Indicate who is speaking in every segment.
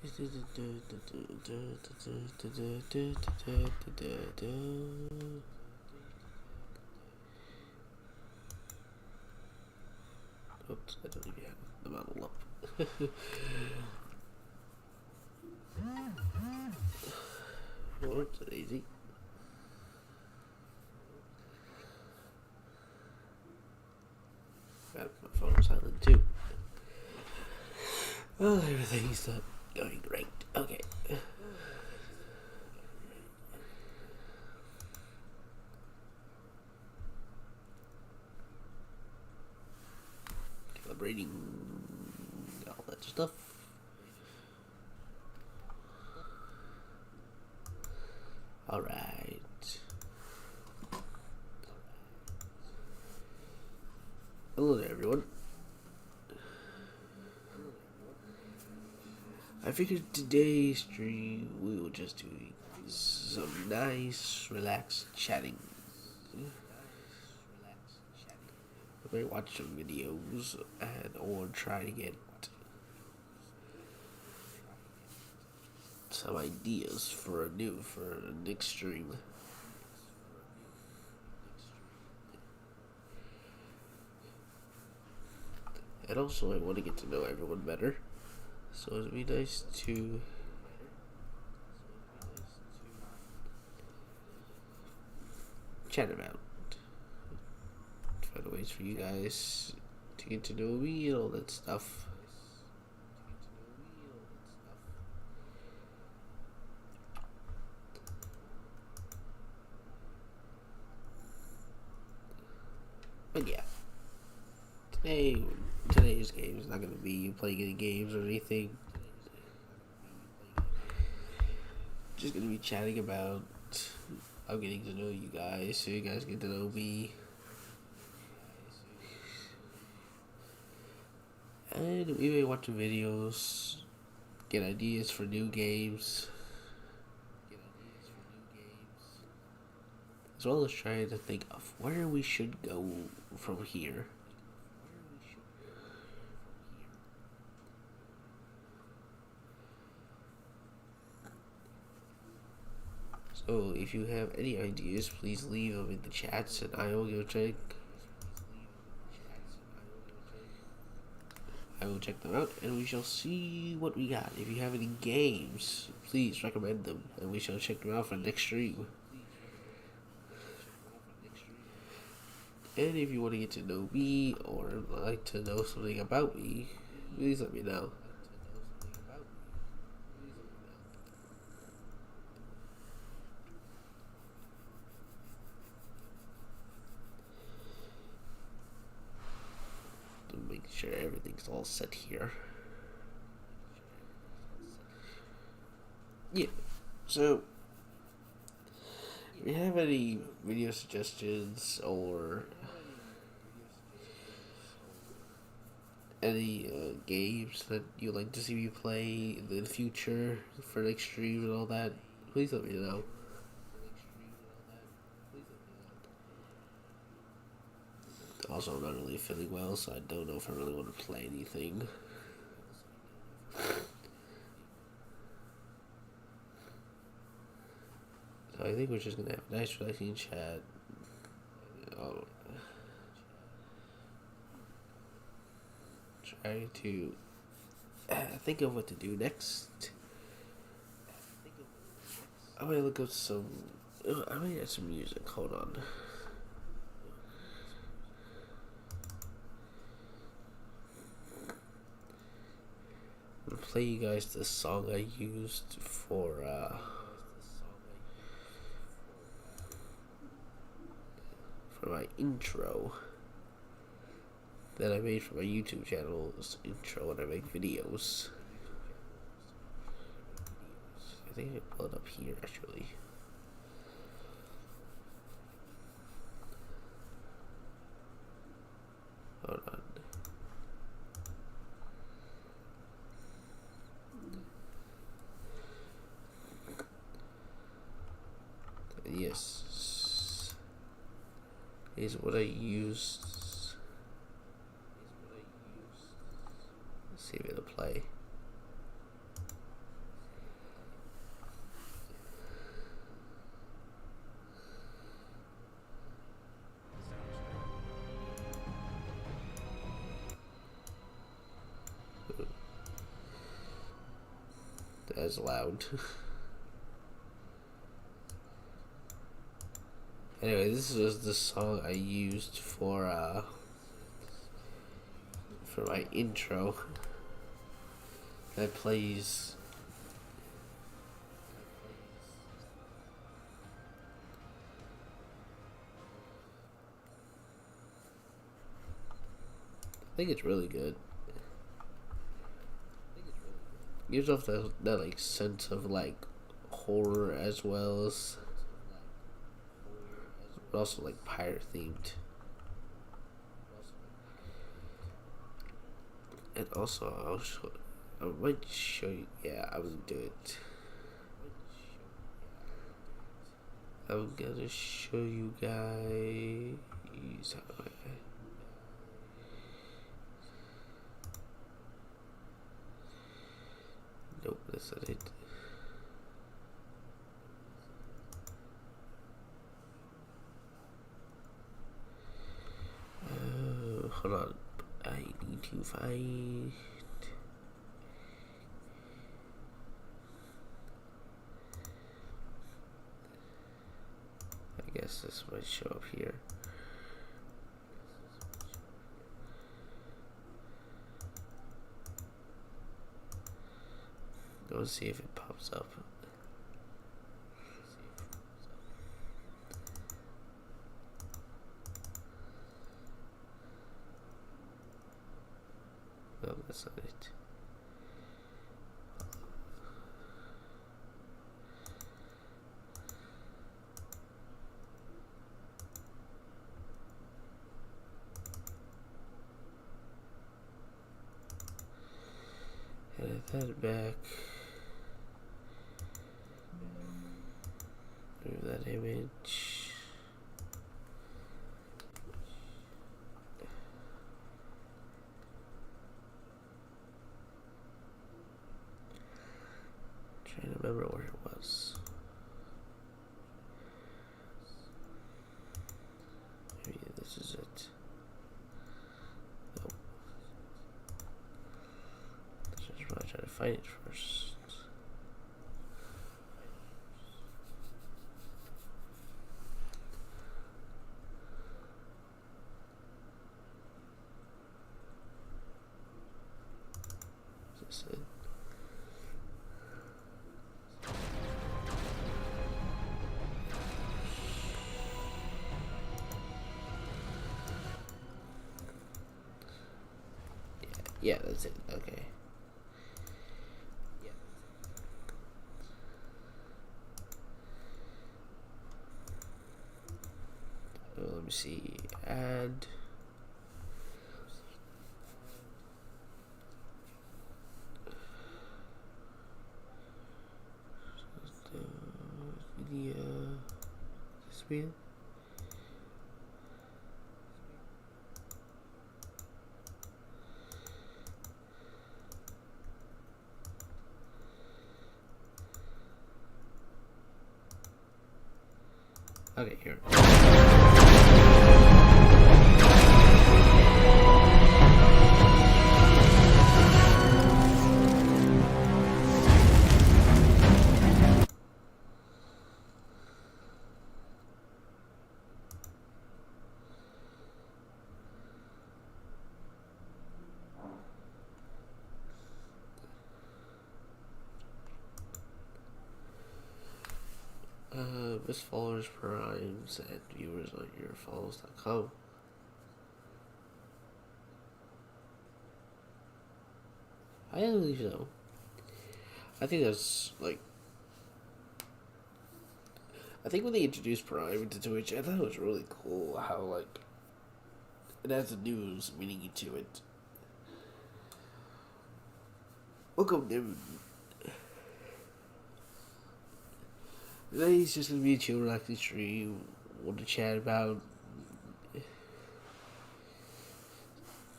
Speaker 1: Oops, I don't even have the model up. Oops, easy. Got my phone silent too. Well, everything's not going great. Okay. Calibrating all that stuff. Alright. Hello there, everyone. I figured today's stream we will just do some nice, relaxed chatting. We may watch some videos and or try to get some ideas for a next stream. And also I want to get to know everyone better. So it'd be nice to chat about. Find ways for you guys to get to know me and all that stuff. But yeah, today's game is not going to be playing any games or anything. Just going to be chatting about. I'm getting to know you guys, so you guys get to know me. And we may watch videos, get ideas for new games, as well as trying to think of where we should go from here. So if you have any ideas, please leave them in the chats and I will go check. I will check them out and we shall see what we got. If you have any games, please recommend them and we shall check them out for next stream. And if you want to get to know me or like to know something about me, please let me know. To make sure everything's all set here. Yeah, so if you have any video suggestions or any games that you'd like to see me play in the future for next stream and all that, please let me know. Also, I'm not really feeling well, so I don't know if I really want to play anything. So I think we're just gonna have a nice relaxing chat. Oh, try to think of what to do next. I might look up some. I might add some music. Hold on. I'm gonna play you guys the song I used for my intro that I made for my YouTube channel. This intro when I make videos. I think I pull it up here actually. Hold on. Yes, is what I used. Let's see if it'll play. as loud. Anyway, this was the song I used for my intro. That plays. I think it's really good. Gives off that like sense of like horror as well as, but also like pirate themed. And also I might show you. Yeah, I will do it. I'm gonna show you guys how nope, that's not it. Hold on. I need to find. I guess this might show up here. Let's see if it pops up. No, that's not it. Edit that back. Move that image. Trying to remember where it was. Maybe this is it. Nope. Let's just really try to find it first. Is this it? Yeah, that's it. Okay. Let me see. Add. Media. This media. Okay, here. Miss followers, primes, and viewers on yourfollows.com. I believe so. I think that's like. I think when they introduced Prime into Twitch, I thought it was really cool how like it has a news meaning to it. Welcome, Devin. Today's just gonna be a chill, relaxing stream. Want to chat about.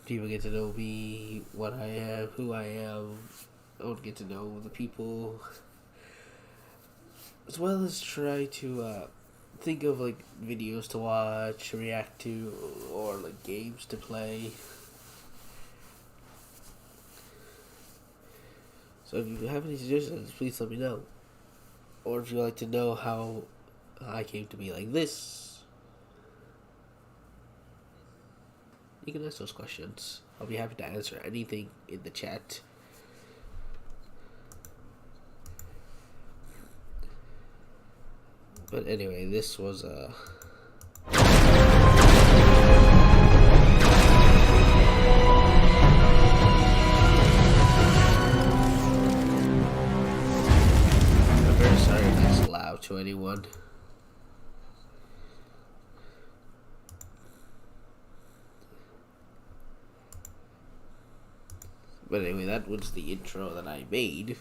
Speaker 1: People get to know me, what I am, who I am. I want to get to know the people, as well as try to think of like videos to watch, react to, or like games to play. So if you have any suggestions, please let me know. Or if you'd like to know how I came to be like this, you can ask those questions. I'll be happy to answer anything in the chat. But anyway, this was I'm very sorry if that's loud to anyone. But anyway, that was the intro that I made.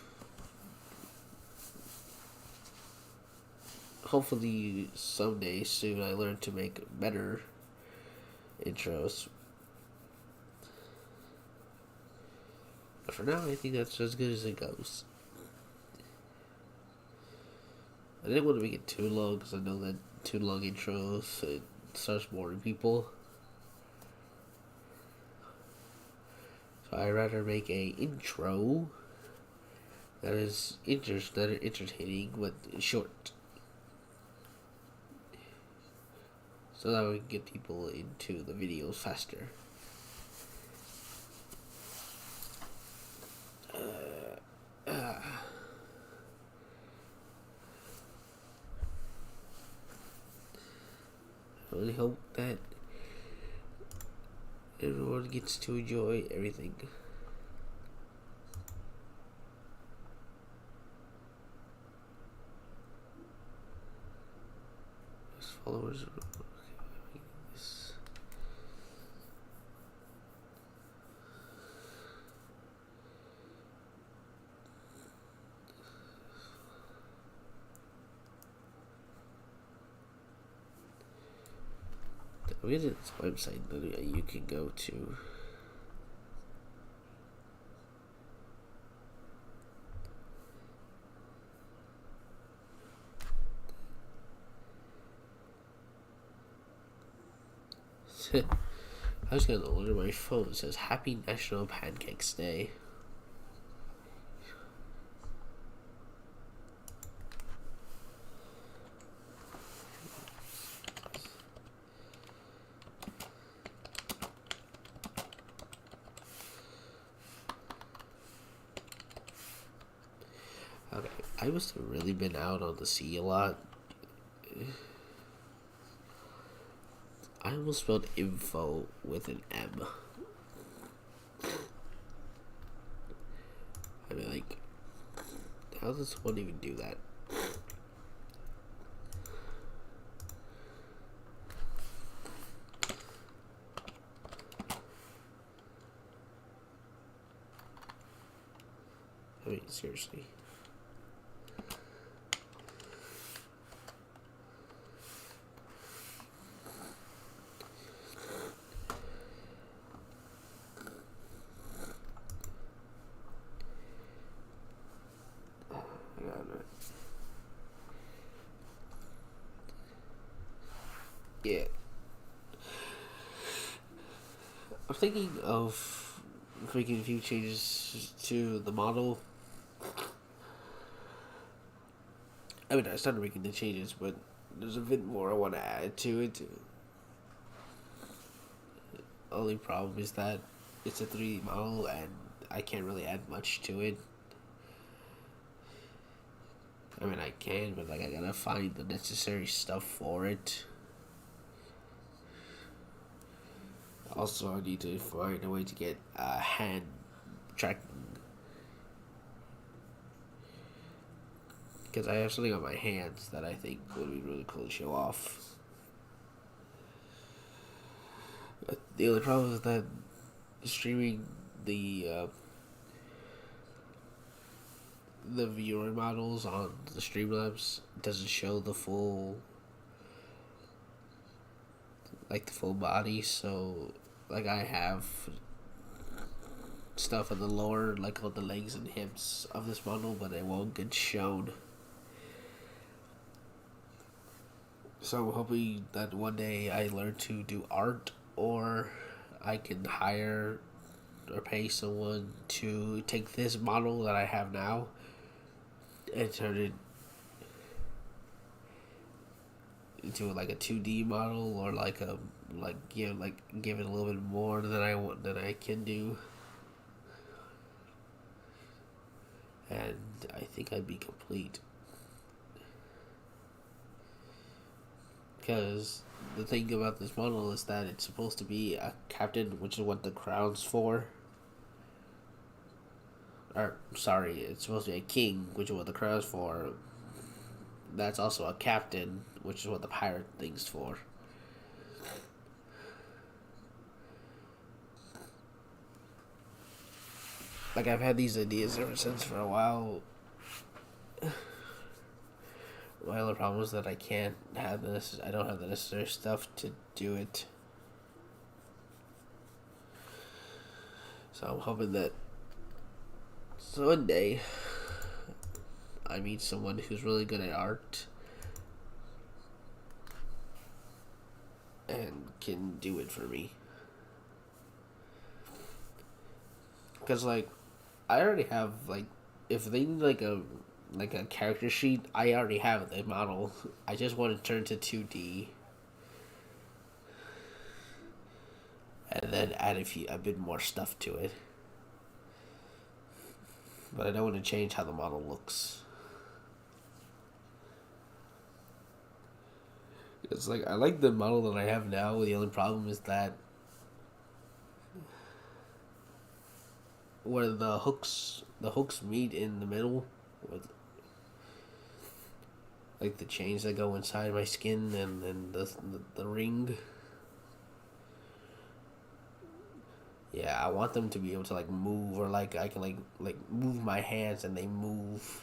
Speaker 1: Hopefully someday soon I learn to make better intros. But for now, I think that's as good as it goes. I didn't want to make it too long because I know that too long intros, it starts boring people. So I'd rather make a intro that is entertaining but short. So that we can get people into the videos faster. I really hope that everyone gets to enjoy everything. As followers. We have this website that you can go to. I was gonna order my phone. It says Happy National Pancakes Day. Okay, I must have really been out on the sea a lot. I almost spelled info with an M. I mean, like, how does one even do that? I mean, seriously. Yeah. I'm thinking of making a few changes to the model. I mean, I started making the changes, but there's a bit more I want to add to it. Only problem is that it's a 3D model and I can't really add much to it. I mean, I can, but like I gotta find the necessary stuff for it. Also, I need to find a way to get hand tracking. Because I have something on my hands that I think would be really cool to show off. But the only problem is that streaming the viewer models on the Streamlabs doesn't show the full body, so like I have stuff on the lower, like on the legs and hips of this model, but it won't get shown. So I'm hoping that one day I learn to do art, or I can hire or pay someone to take this model that I have now and turn it into like a 2D model, or give it a little bit more than I can do, and I think I'd be complete. Because the thing about this model is that it's supposed to be a captain, which is what the crown's for. Or, sorry, it's supposed to be a king, which is what the crown's for. That's also a captain, which is what the pirate thing's for. Like, I've had these ideas ever since for a while. My only problem is that I don't have the necessary stuff to do it. So I'm hoping that one day I meet someone who's really good at art and can do it for me. Because, like, I already have, like, if they need, like a character sheet, I already have the model. I just want to turn to 2D. And then add a bit more stuff to it. But I don't want to change how the model looks. It's like, I like the model that I have now. The only problem is that where the hooks meet in the middle, with like the chains that go inside my skin and the ring. Yeah, I want them to be able to like move, or like I can like move my hands and they move,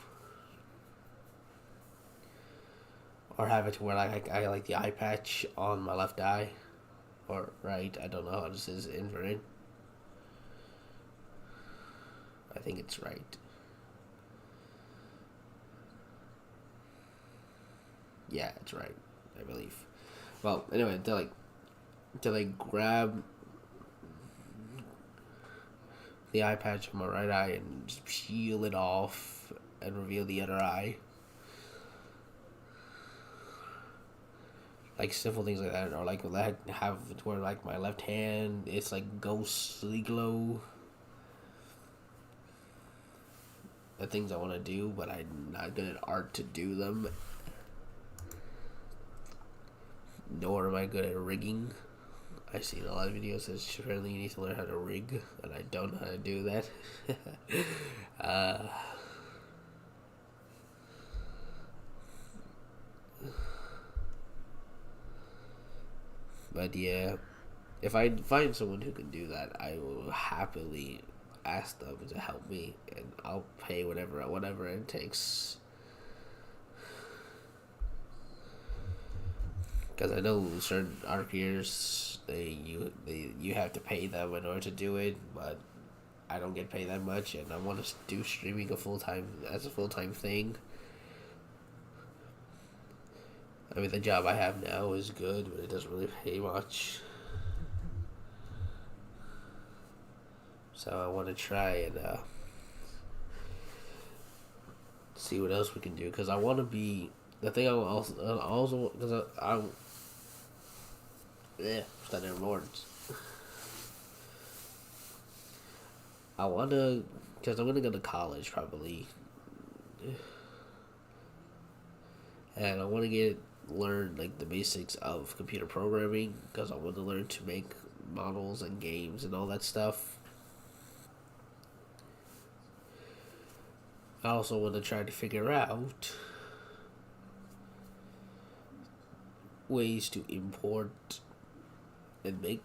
Speaker 1: or have it to where like I like the eye patch on my left eye, or right. I don't know how this is inverted. I think it's right. Yeah, it's right, I believe. Well, anyway, to grab the eye patch on my right eye and just peel it off and reveal the other eye. Like simple things like that, or like have it where like my left hand, it's like ghostly glow. The things I want to do, but I'm not good at art to do them. Nor am I good at rigging. I've seen a lot of videos that surely you need to learn how to rig, and I don't know how to do that. But yeah, if I find someone who can do that, I will happily ask them to help me, and I'll pay whatever it takes. Because I know certain art creators, you have to pay them in order to do it, but I don't get paid that much, and I want to do streaming as a full time thing. I mean, the job I have now is good, but it doesn't really pay much. So I want to try and see what else we can do, because I want to be the thing. I also because that in words. I want to, because I'm gonna go to college probably, and I want to learn like the basics of computer programming, because I want to learn to make models and games and all that stuff. I also want to try to figure out ways to import and make.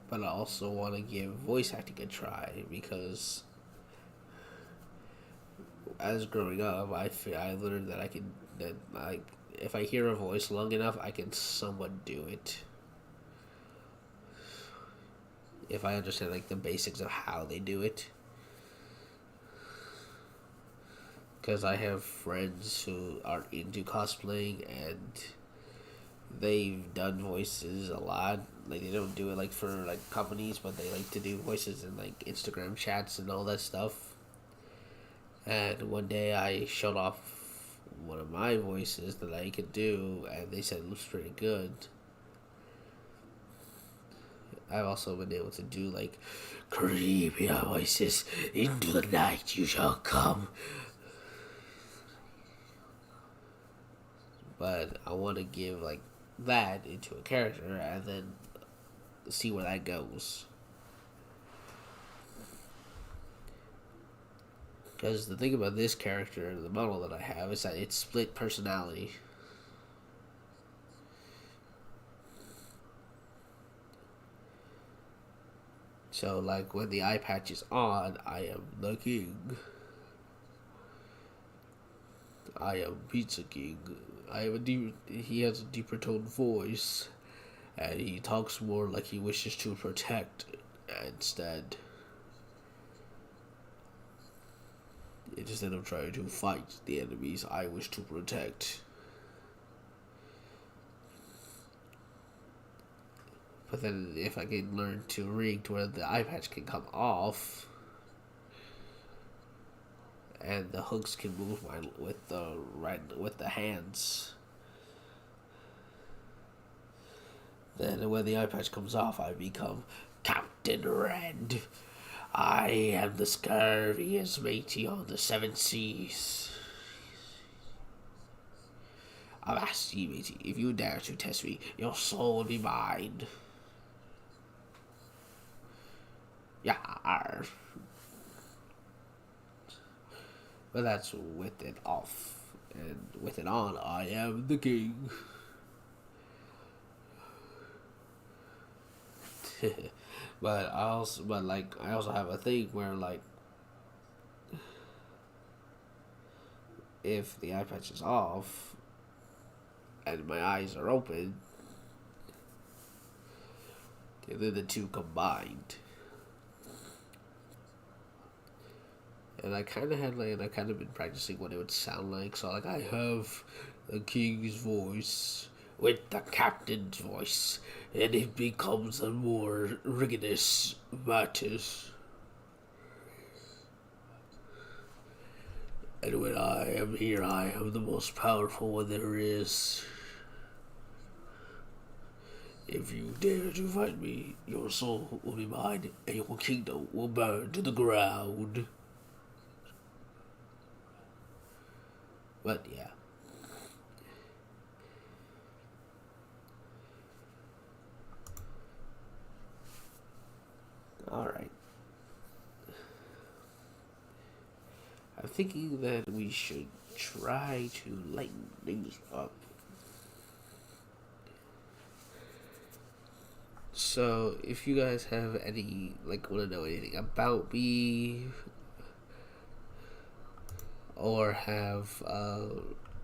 Speaker 1: But I also want to give voice acting a try, because as growing up, I learned that if I hear a voice long enough, I can somewhat do it. If I understand like the basics of how they do it. Because I have friends who are into cosplaying, and they've done voices a lot. Like they don't do it like for like companies, but they like to do voices in like Instagram chats and all that stuff. And one day I showed off one of my voices that I could do, and they said it looks pretty good. I've also been able to do like creepy voices. Into the night you shall come. But I want to give like that into a character and then see where that goes. Because the thing about this character, the model that I have, is that it's split personality. So, like, when the eye patch is on, I am the king. I am Pizza King. He has a deeper toned voice, and he talks more like he wishes to protect instead. Instead of trying to fight the enemies I wish to protect. But then if I can learn to rig to where the eye patch can come off and the hooks can move with the hands, then when the eye patch comes off I become Captain Red. I am the scurviest matey on the seven seas. Avast ye, matey, if you dare to test me, your soul will be mine. Yar. But that's with it off. And with it on, I am the king. But I also have a thing where like if the eye patch is off and my eyes are open, then the two combined. And I kind of been practicing what it would sound like. So like I have the king's voice with the captain's voice, and it becomes a more rigorous matters. And when I am here, I am the most powerful one there is. If you dare to fight me, your soul will be mine, and your kingdom will burn to the ground. But yeah. Alright. I'm thinking that we should try to lighten things up. So, if you guys have any, like, want to know anything about me, or have,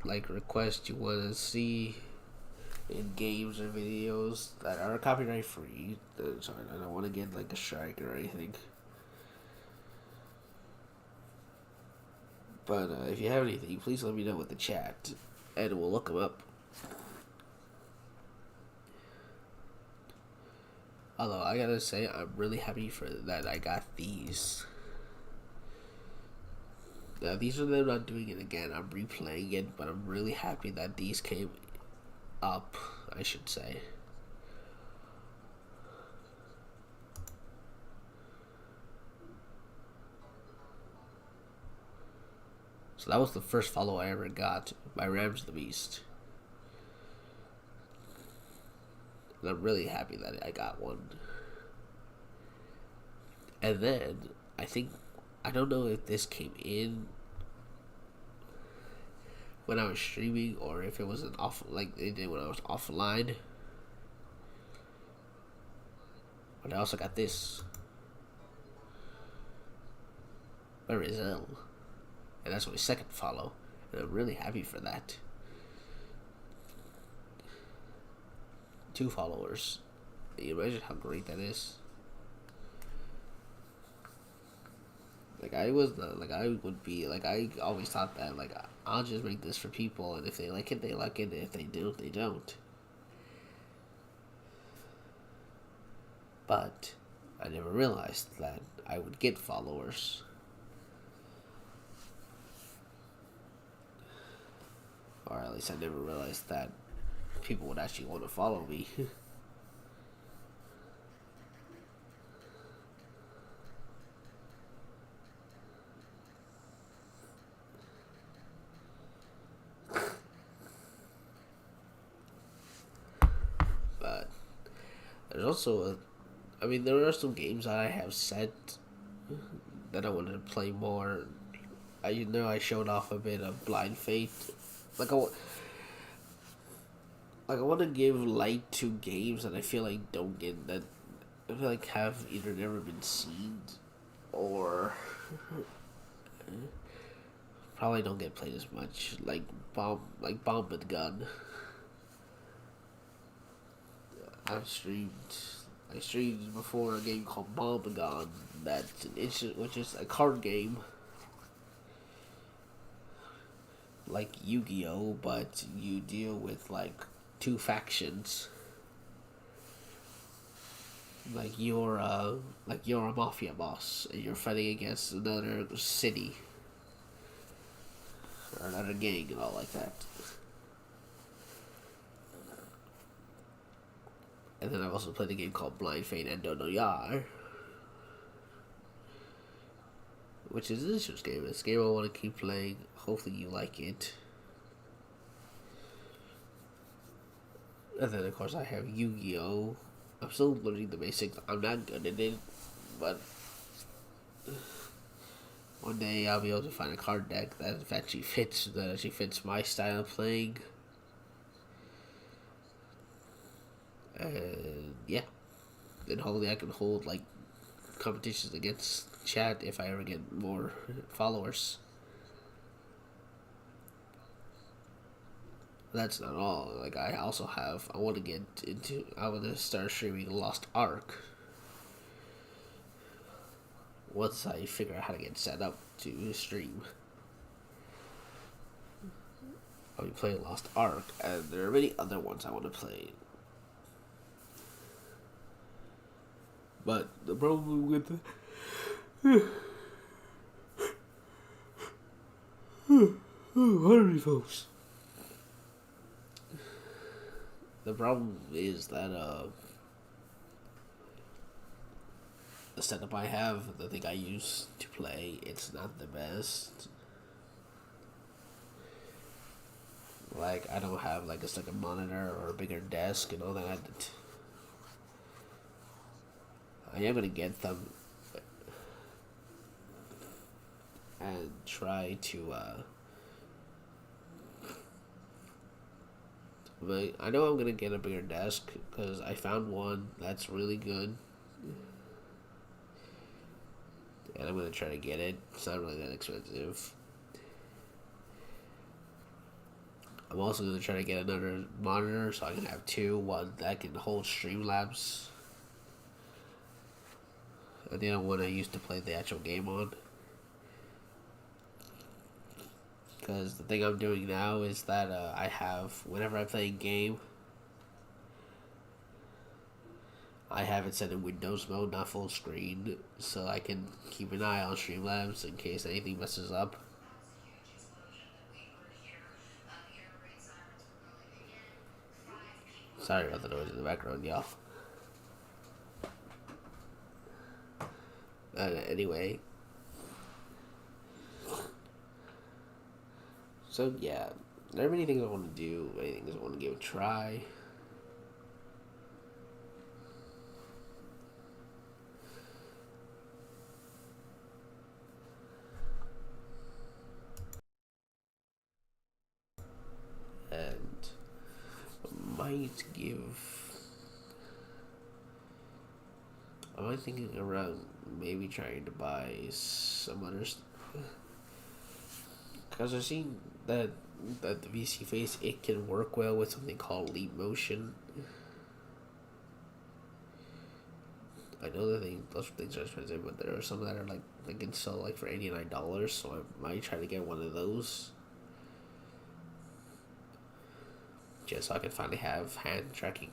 Speaker 1: like, requests you want to see in games or videos that are copyright free, sorry, I don't want to get, like, a strike or anything. But if you have anything, please let me know with the chat, and we'll look them up. Although, I gotta say, I'm really happy for that I got these. Now, these are them not doing it again. I'm replaying it, but I'm really happy that these came up, I should say. So that was the first follow I ever got by Rams the Beast. And I'm really happy that I got one. And then, I don't know if this came in when I was streaming or if it was like they did when I was offline. But I also got this. By Rizal. And that's my second follow. And I'm really happy for that. 2 followers. Can you imagine how great that is? I always thought that, I'll just make this for people, and if they like it, they like it, and if they don't, they don't. But I never realized that I would get followers. Or at least I never realized that people would actually want to follow me. But there's also I mean, there are some games that I have set that I wanted to play more. I showed off a bit of Blind Faith. Like I want to give light to games that I feel like don't get that. I feel like have either never been seen or probably don't get played as much. Bomb and Gun. I've streamed. I streamed before a game called Bomb and Gun. That's an instant, which is a card game like Yu-Gi-Oh, but you deal with like two factions. You're a mafia boss and you're fighting against another city or another gang and all like that. And then I've also played a game called Blind Fate and Dono Yar, which is an interesting game. It's a game I want to keep playing. Hopefully you like it. And then of course I have Yu-Gi-Oh. I'm still learning the basics. I'm not good at it, but one day I'll be able to find a card deck that actually fits my style of playing. And yeah, then hopefully I can hold like competitions against chat if I ever get more followers. That's not all. Like I also have, I want to get into. I want to start streaming Lost Ark once I figure out how to get set up to stream. I'll be playing Lost Ark, and there are many other ones I want to play. But the problem with hungry folks. The problem is that the setup I have, the thing I use to play, it's not the best. Like I don't have like a second monitor or a bigger desk and all that. I am gonna get them and try to. But I know I'm gonna get a bigger desk because I found one that's really good, and I'm gonna try to get it. It's not really that expensive. I'm also gonna try to get another monitor so I can have two. One that can hold Streamlabs, and the other one I used to play the actual game on. Because the thing I'm doing now is that I have, whenever I play a game, I have it set in Windows mode, not full screen, so I can keep an eye on Streamlabs in case anything messes up. Sorry about the noise in the background, y'all. Anyway. So, yeah. There are many things I want to do, many things I want to give a try. And I might thinking around maybe trying to buy some others. Because I've seen that the VC Face, it can work well with something called Leap Motion. I know those things are expensive, but there are some that are like they can sell like for $89. So I might try to get one of those, just so I can finally have hand tracking.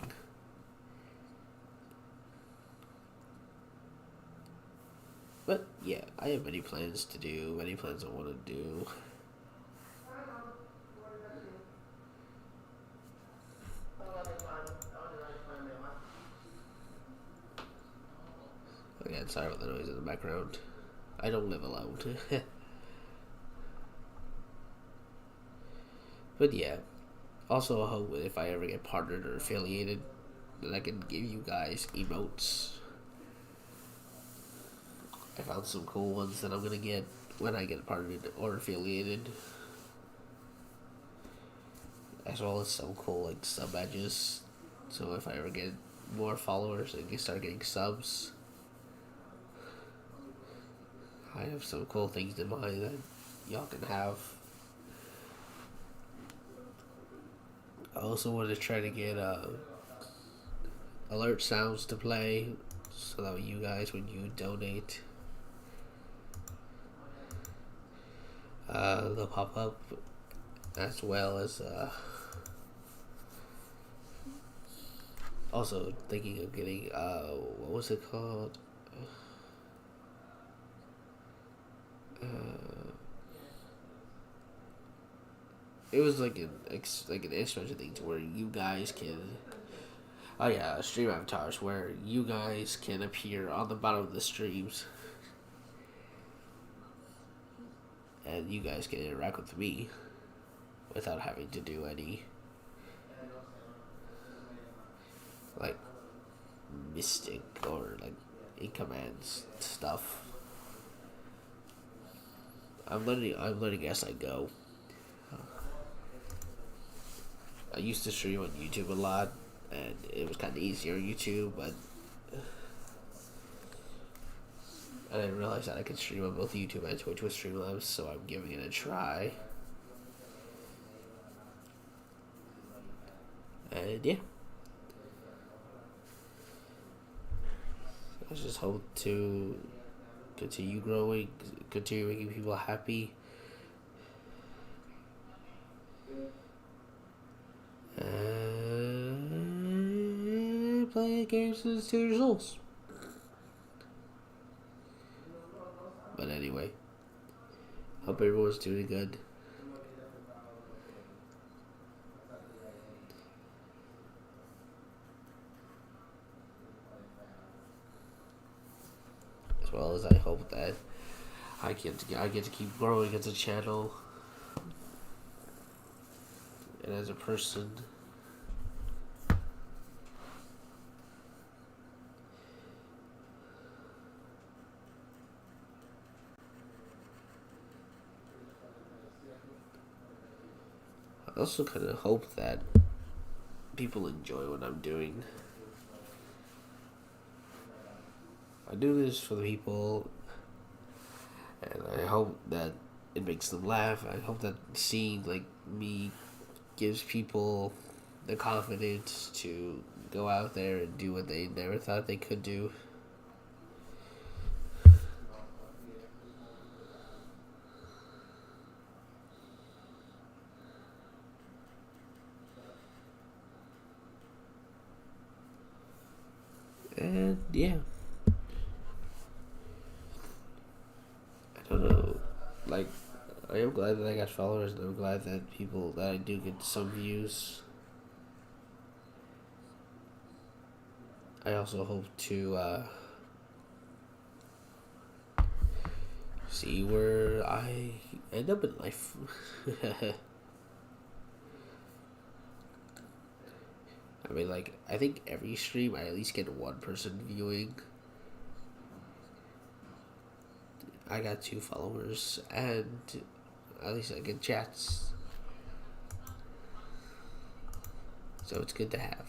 Speaker 1: But yeah, I have many plans to do, many plans I want to do. Again, sorry about the noise in the background. I don't live alone. But yeah, also I hope if I ever get partnered or affiliated, that I can give you guys emotes. I found some cool ones that I'm gonna get when I get partnered or affiliated, as well as some cool like sub badges. So if I ever get more followers and you start getting subs, I have some cool things in mind that y'all can have. I also want to try to get alert sounds to play, so that you guys, when you donate, they'll pop up, as well as also thinking of getting what was it called? It was like an extra thing to where you guys can. Oh yeah, stream avatars where you guys can appear on the bottom of the streams, and you guys can interact with me without having to do any like mystic or like in commands stuff. I'm learning as I go. I used to stream on YouTube a lot, and it was kind of easier on YouTube, but I didn't realize that I could stream on both YouTube and Twitch with Streamlabs, so I'm giving it a try. And yeah, I just hope to continue growing, continue making people happy, and play games since 2 years old. But anyway, hope everyone's doing good. As well as I hope that I get to keep growing as a channel and as a person. I also kind of hope that people enjoy what I'm doing. I do this for the people, and I hope that it makes them laugh. I hope that seeing like me gives people the confidence to go out there and do what they never thought they could do. And yeah, I don't know. Like, I am glad that I got followers, and I'm glad that I do get some views. I also hope to see where I end up in life. I mean, like, I think every stream I at least get one person viewing. I got 2 followers, and at least I get chats. So it's good to have.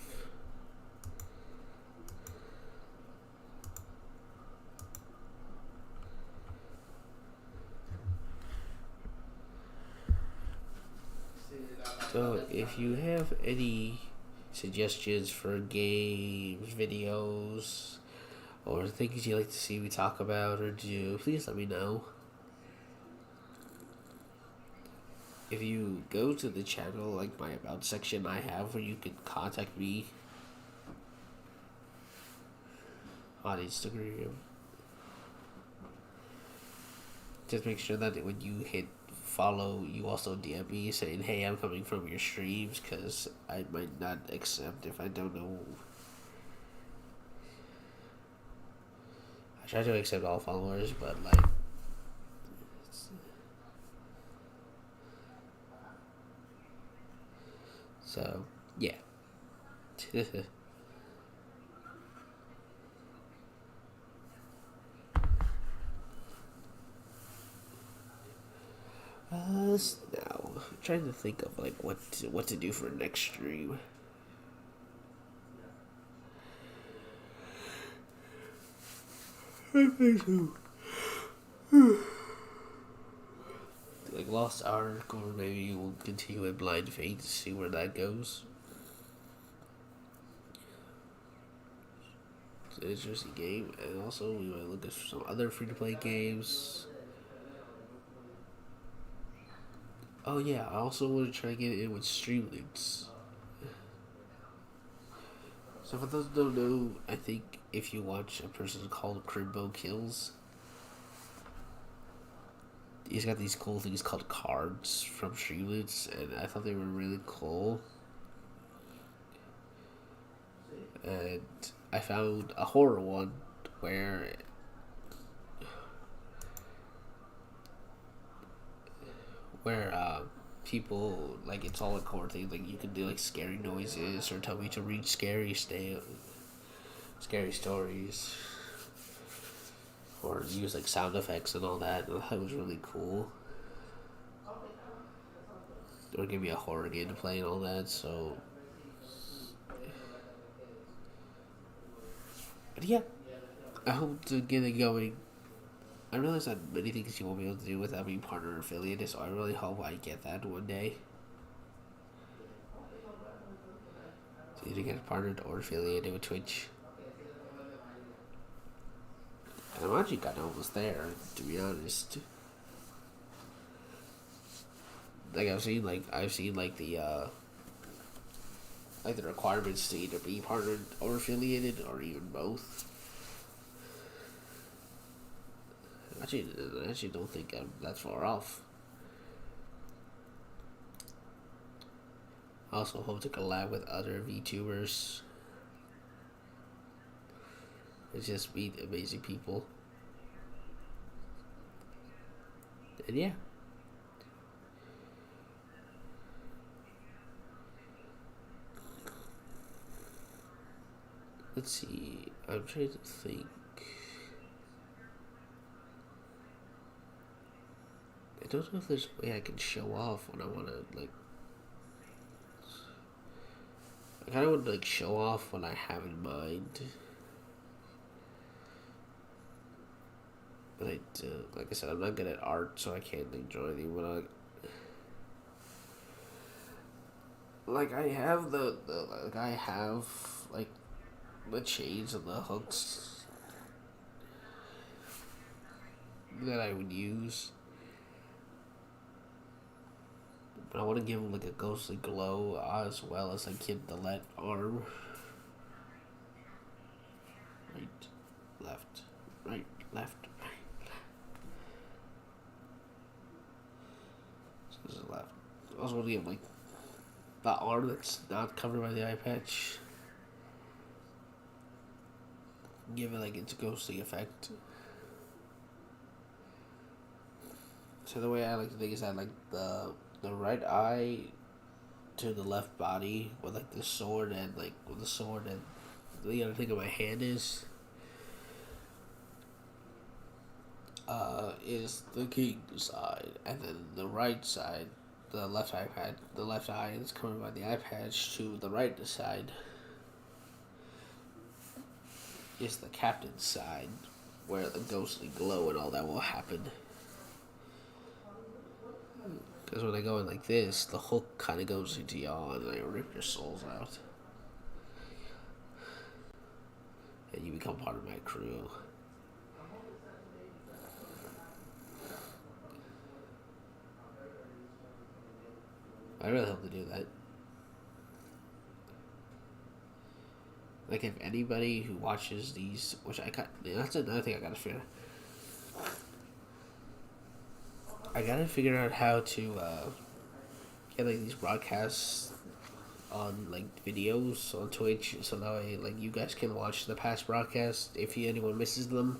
Speaker 1: So if you have any suggestions for games, videos, or things you'd like to see me talk about or do, please let me know. If you go to the channel, like my about section I have where you can contact me on Instagram. just make sure that when you hit follow, you also DM me saying, "Hey, I'm coming from your streams," because I might not accept if I don't know. I try to accept all followers, but like, so yeah. Now I'm trying to think of like what to do for next stream. I think so. Like Lost Ark, or maybe we'll continue with Blind Fate to see where that goes. It's an interesting game, and also we might look at some other free to play games. Oh yeah, I also want to try to get in with Streamlabs. So for those who don't know, I think if you watch a person called Crimbo Kills, he's got these cool things called cards from Streamlabs, and I thought they were really cool. And I found a horror one where people, like, it's all a core thing. Like, you can do like scary noises or tell me to read scary stories, or use like sound effects and all that. And that was really cool. Or give me a horror game to play and all that. So, but yeah, I hope to get it going. I realize that many things you won't be able to do without being partner or affiliated, so I really hope I get that one day. To either get partnered or affiliated with Twitch. And I'm actually kind of almost there, to be honest. Like I've seen like the requirements to either be partnered or affiliated or even both. I actually don't think I'm that far off. I also hope to collab with other VTubers. It's just meet amazing people. And yeah. Let's see. I'm trying to think. I don't know if there's a way I can show off when I want to, like... I kind of want to, like, show off what I have in mind. But like I said, I'm not good at art, so I can't, like, draw anything. But I have like, the chains and the hooks that I would use. But I want to give him like a ghostly glow as well as like give the left arm. Right, left, right, left, right. So this is left. I also want to give like the arm that's not covered by the eye patch. Give it like its ghostly effect. So the way I like to think is that like the right eye to the left body with like the sword and like with the sword and the other thing on my hand is the king side, and then the right side, the left eye is covered by the eye patch to the right side is the captain's side, where the ghostly glow and all that will happen. Because when I go in like this, the hook kind of goes into y'all and I rip your souls out. And you become part of my crew. I really hope to do that. Like, if anybody who watches these, which I got, that's another thing I gotta figure. I gotta figure out how to get like these broadcasts on like videos on Twitch, so that way like you guys can watch the past broadcasts if anyone misses them,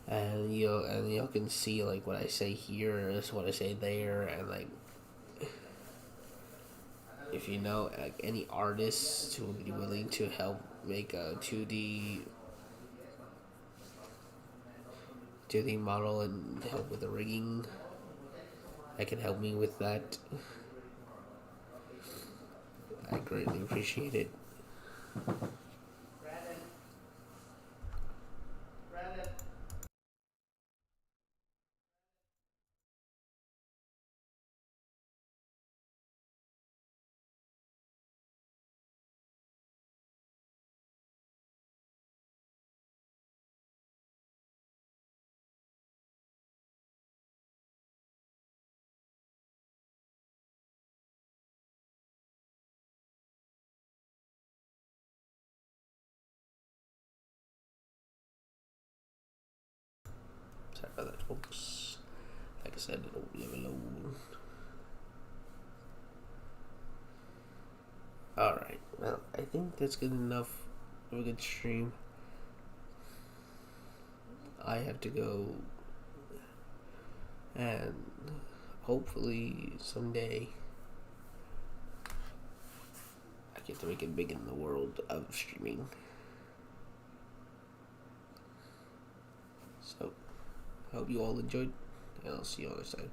Speaker 1: and y'all can see like what I say here is what I say there, and like if you know like any artists who would be willing to help make a 2D model and help with the rigging, that can help me with that. I greatly appreciate it. Sorry about that, folks. Like I said, it'll live alone. Alright, well, I think that's good enough of a good stream. I have to go, and hopefully someday I get to make it big in the world of streaming. So, I hope you all enjoyed, and I'll see you on the next time.